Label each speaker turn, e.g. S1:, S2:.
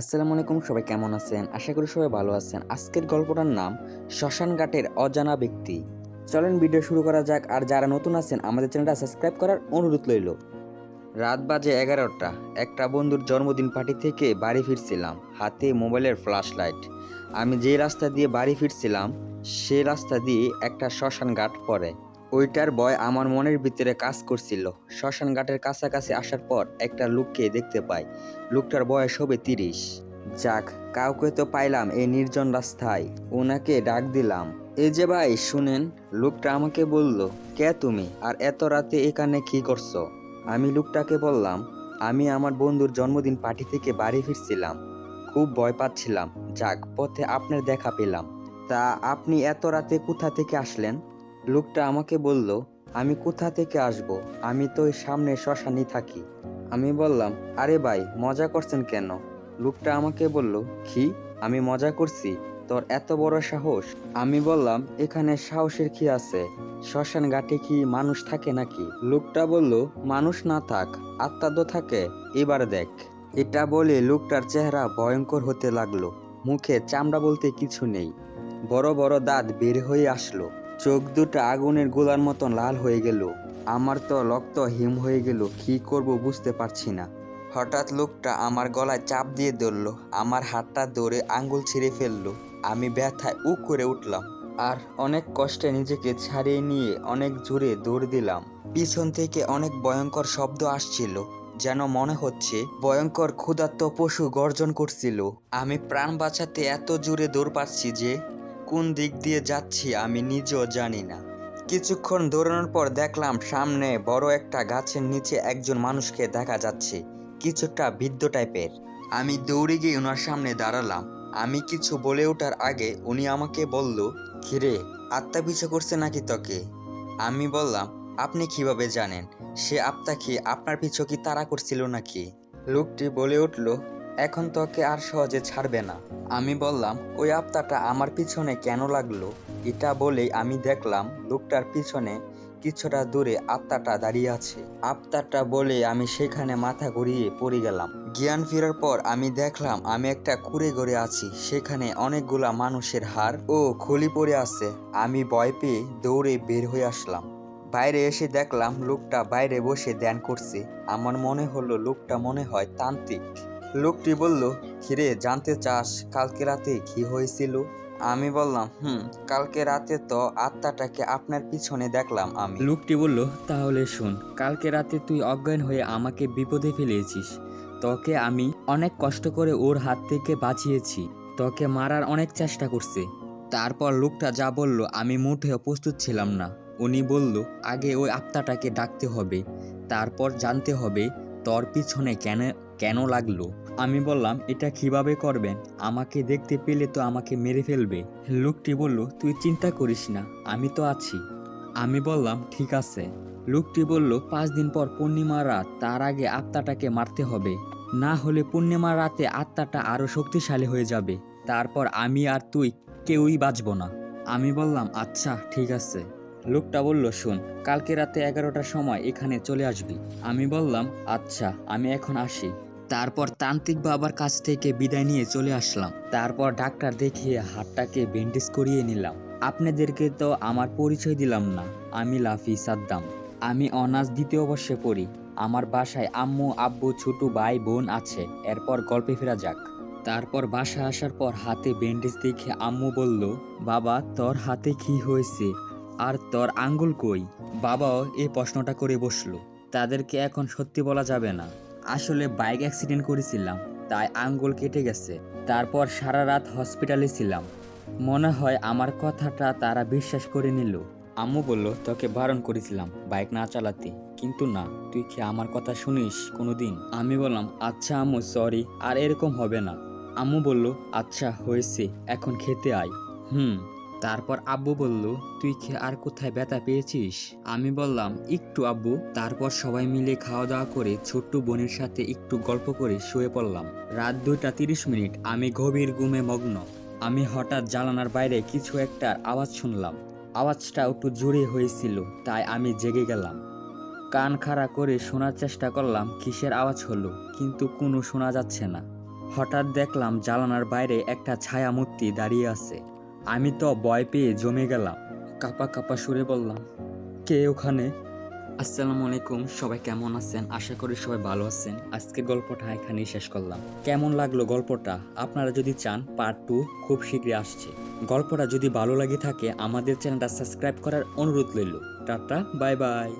S1: আসসালামু আলাইকুম, সবাই কেমন আছেন? আশা করি সবাই ভালো আছেন। আজকের গল্পটার নাম শ্মশানঘাটের অজানা ব্যক্তি। চলেন ভিডিও শুরু করা যাক। আর যারা নতুন আছেন আমাদের চ্যানেলটা সাবস্ক্রাইব করার অনুরোধ রইল। রাত বাজে 11টা। একটা বন্ধুর জন্মদিন পার্টি থেকে বাড়ি ফিরছিলাম, হাতে মোবাইলের ফ্ল্যাশ লাইট। আমি যে রাস্তা দিয়ে বাড়ি ফিরছিলাম সে রাস্তা দিয়ে একটা শ্মশান ঘাট পড়ে। ওইটার ভয় আমার মনের ভিতরে কাজ করছিল। শ্মশান ঘাটের কাছাকাছি আসার পর একটা লোককে দেখতে পাই। লোকটার বয়স হবে 30। যাক, কাউকে তো পাইলাম এই নির্জন রাস্তায়। ওনাকে ডাক দিলাম, এই যে ভাই শুনেন। লোকটা আমাকে বলল, কে তুমি আর এত রাতে এখানে কি করছো? আমি লোকটাকে বললাম, আমি আমার বন্ধুর জন্মদিন পার্টি থেকে বাড়ি ফিরছিলাম, খুব ভয় পাচ্ছিলাম। যাক, পথে আপনার দেখা পেলাম। তা আপনি এত রাতে কোথা থেকে আসলেন? লোকটা আমাকে বলল, আমি কোথা থেকে আসব, আমি তো ওই সামনে শ্মশানেই থাকি। আমি বললাম, আরে ভাই মজা করছেন কেন? লোকটা আমাকে বলল, কি আমি মজা করছি? তোর এত বড় সাহস? আমি বললাম, এখানে সাহসের কি আছে? শ্মশান ঘাটে কি মানুষ থাকে নাকি? লোকটা বলল, মানুষ না থাক, আত্মা তো থাকে, এবার দেখ। এটা বলে লোকটার চেহারা ভয়ঙ্কর হতে লাগলো। মুখে চামড়া বলতে কিছু নেই, বড় বড় দাঁত বের হয়ে আসলো। চোখ দুটো আগুনের গোলার মতন লাল হয়ে গেল। আমার তো রক্ত হিম হয়ে গেল, কি করব বুঝতে পারছি না। হঠাৎ লোকটা আমার গলায় চাপ দিয়ে ধরলো, আমার হাতটা ধরে আঙ্গুল ছিঁড়ে ফেললো। আমি ব্যথায় উক করে উঠলাম আর অনেক কষ্টে নিজেকে ছাড়িয়ে নিয়ে অনেক জোরে দৌড় দিলাম। পিছন থেকে অনেক ভয়ঙ্কর শব্দ আসছিল, যেন মনে হচ্ছে ভয়ঙ্কর ক্ষুধার্ত পশু গর্জন করছিল। আমি প্রাণ বাঁচাতে এত জোরে দৌড় পাচ্ছি যে কোন দিক দিয়ে যাচ্ছি আমি নিজেও জানি না। কিছুক্ষণ দৌড়ানোর পর দেখলাম সামনে বড় একটা গাছের নিচে একজন মানুষকে দেখা যাচ্ছে, কিছুটা বৃদ্ধ টাইপের। আমি দৌড়ে গিয়ে ওনার সামনে দাঁড়ালাম। আমি কিছু বলে ওঠার আগে উনি আমাকে বলল, কিরে, আত্মা পিছু করছে নাকি তোকে? আমি বললাম, আপনি কিভাবে জানেন? সে আত্মা কি আপনার পিছু কি তাড়া করছিল নাকি? লোকটি বলে উঠল, এখন তোকে আর সহজে ছাড়বে না। আমি বললাম, ওই আত্মাটা আমার পিছনে কেন লাগলো? এটা বলেই আমি দেখলাম লোকটার পিছনে কিছুটা দূরে আত্মাটা দাঁড়িয়ে আছে। আত্মাটা বলে আমি সেখানে মাথা ঘুরিয়ে পড়ে গেলাম। জ্ঞান ফেরার পর আমি দেখলাম আমি একটা কুঁড়ে ঘরে আছি, সেখানে অনেকগুলা মানুষের হাড় ও খুলি পড়ে আছে। আমি ভয় পেয়ে দৌড়ে বের হয়ে আসলাম। বাইরে এসে দেখলাম লোকটা বাইরে বসে ধ্যান করছে। আমার মনে হলো লোকটা মনে হয় তান্ত্রিক। লোকটি বলল, কিরে, জানতে চাস কালকে রাতে কি হয়েছিল? আমি বললাম, কালকে রাতে তো আত্মাটাকে আপনার পিছনে দেখলাম আমি। লোকটি বলল, তাহলে শোন, কালকে রাতে তুই অজ্ঞান হয়ে আমাকে বিপদে ফেলেছিস। তোকে আমি অনেক কষ্ট করে ওর হাত থেকে বাঁচিয়েছি। তোকে মারার অনেক চেষ্টা করছে। তারপর লোকটা যা বলল আমি মোটেও প্রস্তুত ছিলাম না। উনি বলল, আগে ওই আত্মাটাকে ডাকতে হবে, তারপর জানতে হবে তোর পিছনে কেন কেন লাগলো। আমি বললাম, এটা কিভাবে করবেন? আমাকে দেখতে পেলে তো আমাকে মেরে ফেলবে। লোকটি বলল, তুই চিন্তা করিস না, আমি তো আছি। আমি বললাম, ঠিক আছে। লোকটি বলল, 5 দিন পর পূর্ণিমা রাত, তার আগে আত্মাটাকে মারতে হবে, না হলে পূর্ণিমা রাতে আত্মাটা আরো শক্তিশালী হয়ে যাবে। তারপর আমি আর তুই কেউই বাঁচব না। আমি বললাম, আচ্ছা ঠিক আছে। লোকটা বলল, শোন, কালকে রাতে 11টার সময় এখানে চলে আসবি। আমি বললাম, আচ্ছা, আমি এখন আসি। তারপর তান্ত্রিক বাবার কাছ থেকে বিদায় নিয়ে চলে আসলাম। তারপর ডাক্তার দেখিয়ে হাতটাকে ব্যান্ডেজ করিয়ে নিলাম। আপনাদেরকে তো আমার পরিচয় দিলাম না, আমি লাফি সাদ্দাম। আমি অনার্স 2য় বর্ষে পড়ি। আমার বাসায় আম্মু, আব্বু, ছোট ভাই বোন আছে। এরপর গল্পে ফেরা যাক। তারপর বাসায় আসার পর হাতে ব্যান্ডেজ দেখে আম্মু বলল, বাবা তোর হাতে কি হয়েছে আর তোর আঙ্গুল কই? বাবাও এই প্রশ্নটা করে বসলো। তাদেরকে এখন সত্যি বলা যাবে না, আসলে বাইক অ্যাক্সিডেন্ট করেছিলাম, তাই আঙ্গুল কেটে গেছে। তারপর সারা রাত হসপিটালে ছিলাম। মনে হয় আমার কথাটা তারা বিশ্বাস করে নিল। আম্মু বলল, তোকে বারণ করেছিলাম বাইক না চালাতে, কিন্তু না, তুই কি আমার কথা শুনিস কোনোদিন? আমি বললাম, আচ্ছা আম্মু, সরি, আর এরকম হবে না। আম্মু বলল, আচ্ছা হয়েছে, এখন খেতে আয়। তারপর আব্বু বলল, তুই কি আর কোথায় ব্যথা পেয়েছিস? আমি বললাম, একটু আব্বু। তারপর সবাই মিলে খাওয়া দাওয়া করে ছোট্ট বোনের সাথে একটু গল্প করে শুয়ে পড়লাম। রাত 2টা 30 মিনিট, আমি গভীর ঘুমে মগ্ন। আমি হঠাৎ জানালার বাইরে কিছু একটা আওয়াজ শুনলাম। আওয়াজটা একটু জোরে হয়েছিল, তাই আমি জেগে গেলাম। কান খাড়া করে শোনার চেষ্টা করলাম কিসের আওয়াজ হলো, কিন্তু কোনো শোনা যাচ্ছে না। হঠাৎ দেখলাম জানালার বাইরে একটা ছায়া মূর্তি দাঁড়িয়ে আছে। আমি তো ভয় পেয়ে জমে গেলাম। কাপা কাপা সুরে বললাম, কে ওখানে? আসসালামু আলাইকুম, সবাই কেমন আছেন? আশা করি সবাই ভালো আছেন। আজকের গল্পটা এখানেই শেষ করলাম। কেমন লাগলো গল্পটা? আপনারা যদি চান পার্ট 2 খুব শীঘ্রই আসছে। গল্পটা যদি ভালো লাগে থাকে আমাদের চ্যানেলটা সাবস্ক্রাইব করার অনুরোধ রইল। Tata, bye bye.